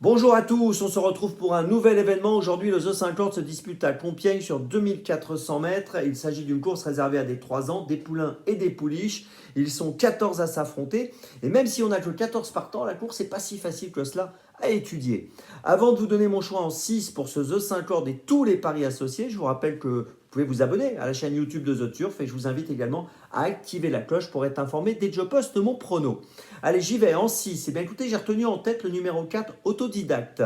Bonjour à tous, on se retrouve pour un nouvel événement. Aujourd'hui, le The 50 se dispute à Compiègne sur 2400 mètres. Il s'agit d'une course réservée à des 3 ans, des poulains et des pouliches. Ils sont 14 à s'affronter. Et même si on n'a que 14 partants, la course n'est pas si facile que cela à étudier. Avant de vous donner mon choix en 6 pour ce The 50 et tous les paris associés, je vous rappelle que vous pouvez vous abonner à la chaîne YouTube de The Turf et je vous invite également à activer la cloche pour être informé dès que je poste mon prono. Allez, j'y vais en 6. Eh bien écoutez, j'ai retenu en tête le numéro 4, Autodidacte.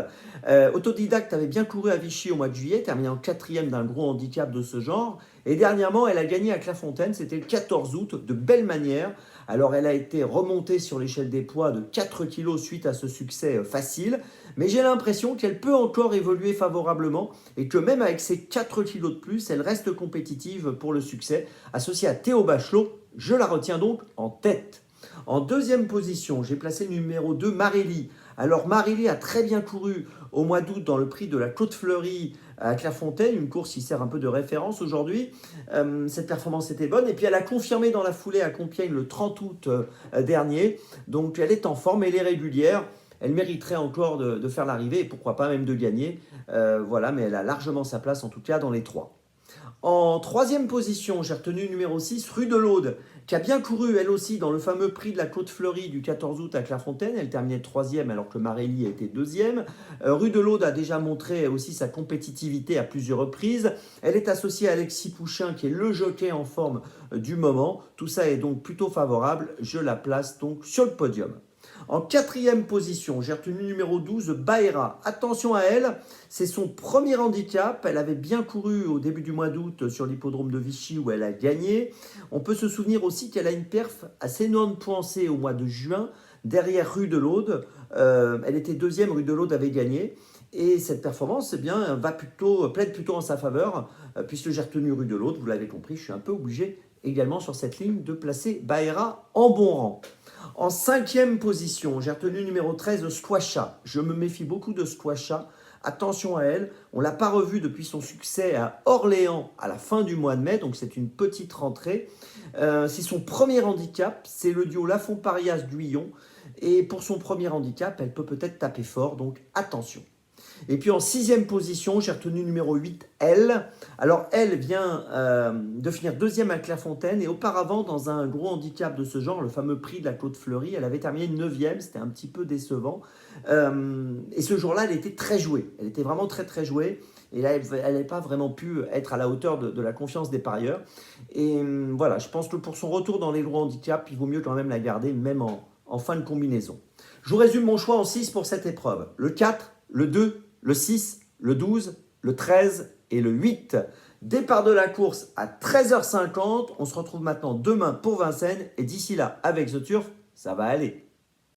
Autodidacte avait bien couru à Vichy au mois de juillet, terminé en 4e d'un gros handicap de ce genre. Et dernièrement, elle a gagné à Clairefontaine, c'était le 14 août, de belle manière. Alors elle a été remontée sur l'échelle des poids de 4 kg suite à ce succès facile. Mais j'ai l'impression qu'elle peut encore évoluer favorablement et que même avec ses 4 kg de plus, elle reste compétitive pour le succès. Associée à Théo Bachelot, je la retiens donc en tête. En deuxième position, j'ai placé le numéro 2, Marelli. Alors Marelli a très bien couru au mois d'août dans le prix de la Côte-Fleurie à Clairefontaine, une course qui sert un peu de référence aujourd'hui. Cette performance était bonne et puis elle a confirmé dans la foulée à Compiègne le 30 août dernier. Donc elle est en forme, elle est régulière. Elle mériterait encore de faire l'arrivée et pourquoi pas même de gagner. Voilà, mais elle a largement sa place en tout cas dans les trois. En troisième position, j'ai retenu numéro 6, Rue de l'Aude, qui a bien couru elle aussi dans le fameux prix de la Côte-Fleurie du 14 août à Clairefontaine. Elle terminait troisième alors que Marelli était deuxième. Rue de l'Aude a déjà montré aussi sa compétitivité à plusieurs reprises. Elle est associée à Alexis Pouchin qui est le jockey en forme du moment. Tout ça est donc plutôt favorable. Je la place donc sur le podium. En quatrième position, j'ai retenu numéro 12, Baera. Attention à elle, c'est son premier handicap. Elle avait bien couru au début du mois d'août sur l'hippodrome de Vichy où elle a gagné. On peut se souvenir aussi qu'elle a une perf assez non poincée au mois de juin, derrière Rue de l'Aude. Elle était deuxième, Rue de l'Aude avait gagné. Et cette performance plaide plutôt en sa faveur, puisque j'ai retenu Rue de l'Aude. Vous l'avez compris, je suis un peu obligé également sur cette ligne de placer Baera en bon rang. En cinquième position, j'ai retenu numéro 13, Squasha. Je me méfie beaucoup de Squasha. Attention à elle. On ne l'a pas revue depuis son succès à Orléans à la fin du mois de mai, donc c'est une petite rentrée. C'est son premier handicap, c'est le duo Lafont-Parias-Guyon. Et pour son premier handicap, elle peut peut-être taper fort, donc attention. Et puis en sixième position, j'ai retenu numéro 8, Elle. Alors Elle vient de finir deuxième à Clairefontaine et auparavant dans un gros handicap de ce genre, le fameux prix de la Côte-Fleurie, elle avait terminé neuvième, c'était un petit peu décevant. Et ce jour-là, elle était très jouée, elle était vraiment très très jouée. Et là, elle n'avait pas vraiment pu être à la hauteur de la confiance des parieurs. Et voilà, je pense que pour son retour dans les gros handicaps, il vaut mieux quand même la garder, même en fin de combinaison. Je vous résume mon choix en 6 pour cette épreuve. Le 4, le 2, le 6, le 12, le 13 et le 8. Départ de la course à 13h50. On se retrouve maintenant demain pour Vincennes. Et d'ici là, avec The Turf, ça va aller.